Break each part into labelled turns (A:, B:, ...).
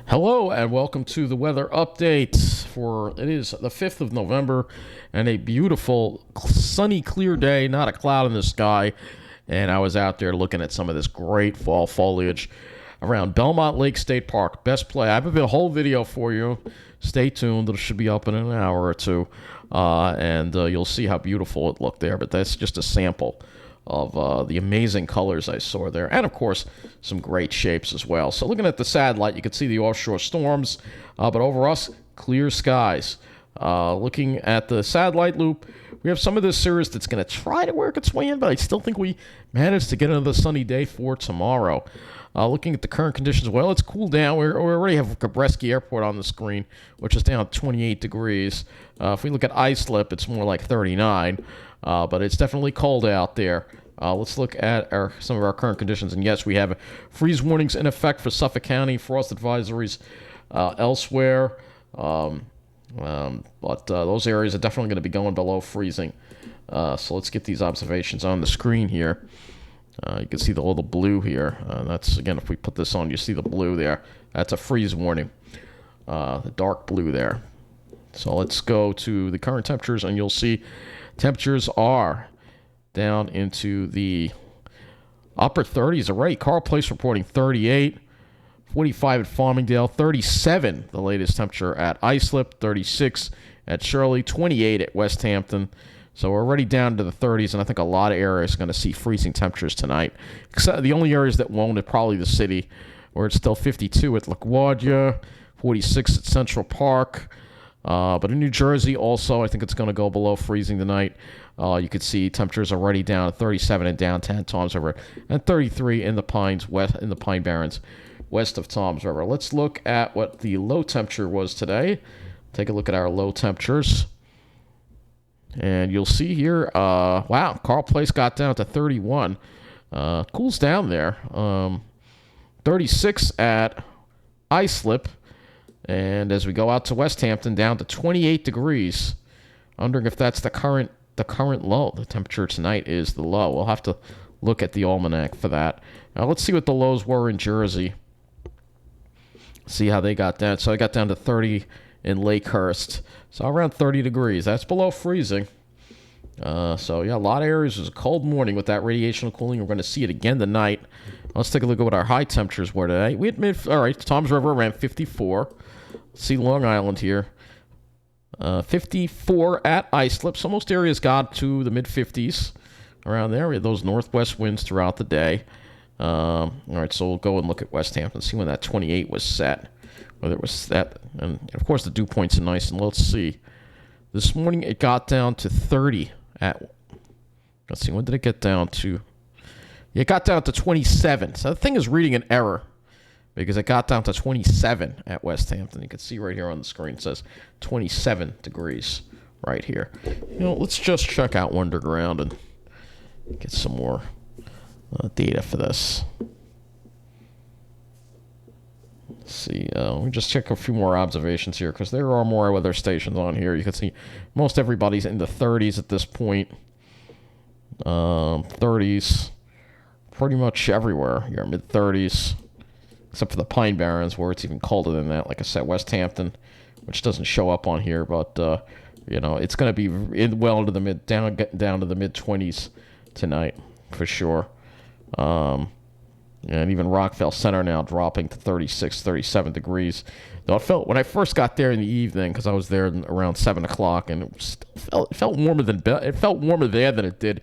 A: Hello and welcome to the weather update for it is the 5th of November and a beautiful sunny clear day, not a cloud in the sky. And I was out there looking at some of this great fall foliage around Belmont Lake State Park. Best play. I have a whole video for you. Stay tuned. It should be up in an hour or two. And you'll see how beautiful it looked there. But that's just a sample of the amazing colors I saw there. And, of course, some great shapes as well. So looking at the satellite, you can see the offshore storms. But over us, clear skies. Looking at the satellite loop, we have some of this cirrus that's going to try to work its way in, but I still think we managed to get another sunny day for tomorrow. Looking at the current conditions, well, it's cooled down. We already have Kabreski Airport on the screen, which is down 28 degrees. If we look at Islip, it's more like 39, but it's definitely cold out there. Let's look at some of our current conditions. And yes, we have freeze warnings in effect for Suffolk County, frost advisories elsewhere. But those areas are definitely going to be going below freezing. So let's get these observations on the screen here. You can see all the blue here. That's, again, if we put this on, you see the blue there. That's a freeze warning, the dark blue there. So let's go to the current temperatures, and you'll see temperatures are down into the upper 30s already. Carl Place reporting 38. 45 at Farmingdale, 37 the latest temperature at Islip, 36 at Shirley, 28 at West Hampton. So we're already down to the 30s, and I think a lot of areas are going to see freezing temperatures tonight. Except the only areas that won't are probably the city, where it's still 52 at LaGuardia, 46 at Central Park. But in New Jersey also, I think it's going to go below freezing tonight. You could see temperatures already down at 37 in downtown Toms River, and 33 in the Pines West, in the Pine Barrens west of Toms River. Let's look at what the low temperature was today. Take a look at our low temperatures. And you'll see here, wow, Carl Place got down to 31. Cools down there. 36 at Islip. And as we go out to West Hampton, down to 28 degrees. Wondering if that's the current low. The temperature tonight is the low. We'll have to look at the almanac for that. Now let's see what the lows were in Jersey. See how they got down. So I got down to 30 in Lakehurst. So around 30 degrees. That's below freezing. So, yeah, a lot of areas. It was a cold morning with that radiational cooling. We're going to see it again tonight. Let's take a look at what our high temperatures were today. We had all right, Toms River around 54. See Long Island here. 54 at Islip. So most areas got to the mid-50s around there. We had those northwest winds throughout the day. All right, so we'll go and look at West Hampton, see when that 28 was set, whether it was set. And, of course, the dew points are nice. And let's see. This morning it got down to 30 at, let's see, when did it get down to? Yeah, it got down to 27. So the thing is reading an error because it got down to 27 at West Hampton. You can see right here on the screen it says 27 degrees right here. Let's just check out Wonderground and get some more data for this. Let's see. We just check a few more observations here because there are more weather stations on here. You can see most everybody's in the 30s at this point. 30s pretty much everywhere here, mid-30s, except for the Pine Barrens where it's even colder than that. Like I said, West Hampton, which doesn't show up on here, but it's going to be well into the down to the mid-20s tonight for sure. And even Rockville Center now dropping to 36, 37 degrees. Though when I first got there in the evening, because I was there around 7 o'clock, and it felt warmer there than it did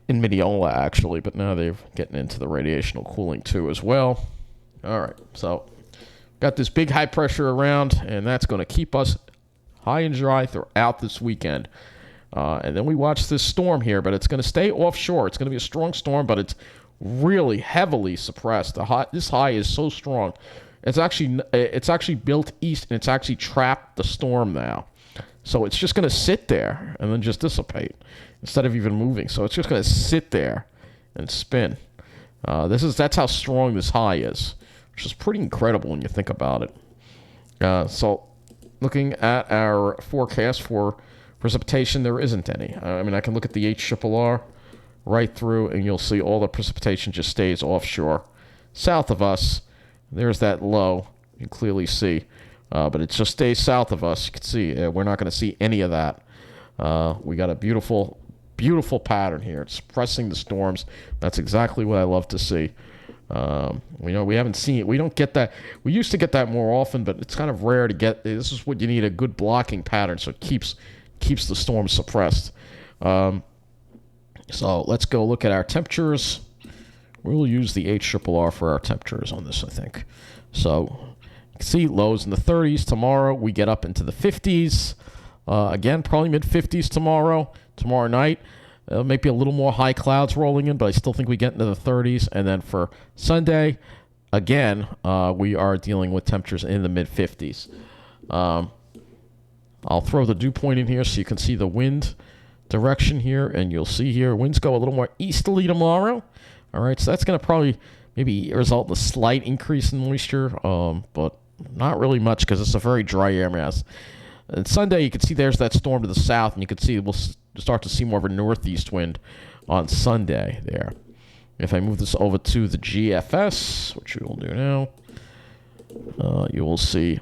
A: in Mineola, actually. But now they're getting into the radiational cooling, too, as well. All right, so got this big high pressure around, and that's going to keep us high and dry throughout this weekend. And then we watch this storm here, but it's going to stay offshore. It's going to be a strong storm, but it's really heavily suppressed. This high is so strong. It's actually built east, and it's actually trapped the storm now. So it's just going to sit there and then just dissipate instead of even moving. So it's just going to sit there and spin. That's how strong this high is, which is pretty incredible when you think about it. So looking at our forecast for precipitation, there isn't any. I can look at the HRRR right through, and you'll see all the precipitation just stays offshore. South of us, there's that low You can clearly see. But it just stays south of us. You can see we're not going to see any of that. We got a beautiful, beautiful pattern here. It's suppressing the storms. That's exactly what I love to see. We haven't seen it. We don't get that. We used to get that more often, but it's kind of rare to get. This is what you need, a good blocking pattern, so it keeps the storm suppressed. So let's go look at our temperatures. We'll use the HRRR for our temperatures on this, I think. So you can see lows in the 30s. Tomorrow we get up into the 50s. Again, probably mid-50s tomorrow. Tomorrow night, maybe a little more high clouds rolling in, but I still think we get into the 30s. And then for Sunday, again, we are dealing with temperatures in the mid-50s. I'll throw the dew point in here so you can see the wind direction here, and you'll see here winds go a little more easterly tomorrow. All right, so that's going to probably maybe result in a slight increase in moisture, but not really much because it's a very dry air mass. And Sunday, you can see there's that storm to the south, and you can see we'll start to see more of a northeast wind on Sunday there. If I move this over to the GFS, which we will do now, you will see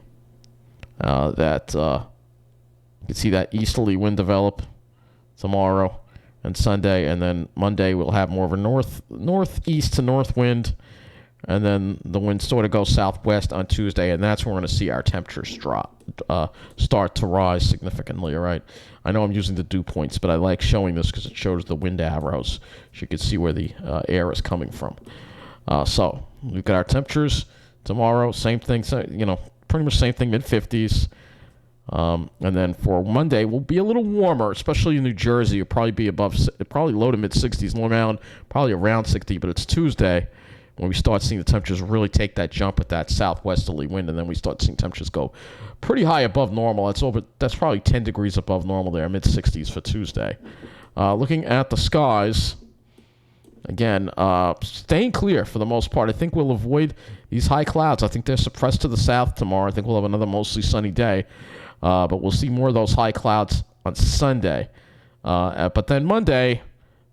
A: that you can see that easterly wind develop tomorrow and Sunday, and then Monday we'll have more of a northeast to north wind, and then the wind sort of goes southwest on Tuesday, and that's when we're going to see our temperatures start to rise significantly. All right, I know I'm using the dew points, but I like showing this because it shows the wind arrows, so you can see where the air is coming from. So we've got our temperatures tomorrow, same thing, pretty much same thing, mid-50s. And then for Monday, we'll be a little warmer, especially in New Jersey. It'll probably be probably low to mid-60s. Long Island, probably around 60, but it's Tuesday when we start seeing the temperatures really take that jump with that southwesterly wind, and then we start seeing temperatures go pretty high above normal. That's probably 10 degrees above normal there, mid-60s for Tuesday. Looking at the skies, again, staying clear for the most part. I think we'll avoid these high clouds. I think they're suppressed to the south tomorrow. I think we'll have another mostly sunny day. But we'll see more of those high clouds on Sunday. But then Monday,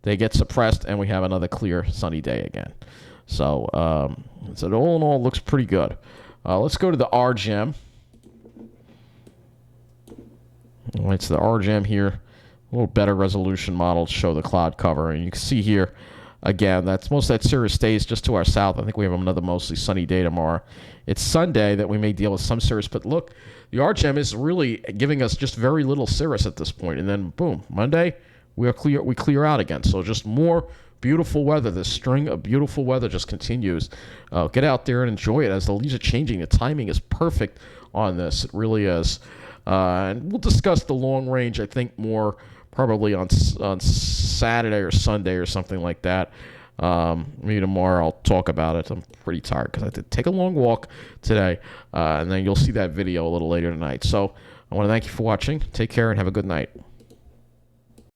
A: they get suppressed, and we have another clear, sunny day again. So all in all, looks pretty good. Let's go to the RGEM. All right, so the RGEM here, a little better resolution model to show the cloud cover. And you can see here, again, most of that cirrus stays just to our south. I think we have another mostly sunny day tomorrow. It's Sunday that we may deal with some cirrus, but look, the RGEM is really giving us just very little cirrus at this point. And then, boom, Monday, we clear out again. So just more beautiful weather. This string of beautiful weather just continues. Get out there and enjoy it as the leaves are changing. The timing is perfect on this. It really is. And we'll discuss the long range, I think, more probably on Saturday or Sunday or something like that. Maybe tomorrow I'll talk about it. I'm pretty tired because I had to take a long walk today. And then you'll see that video a little later tonight. So I want to thank you for watching. Take care and have a good night.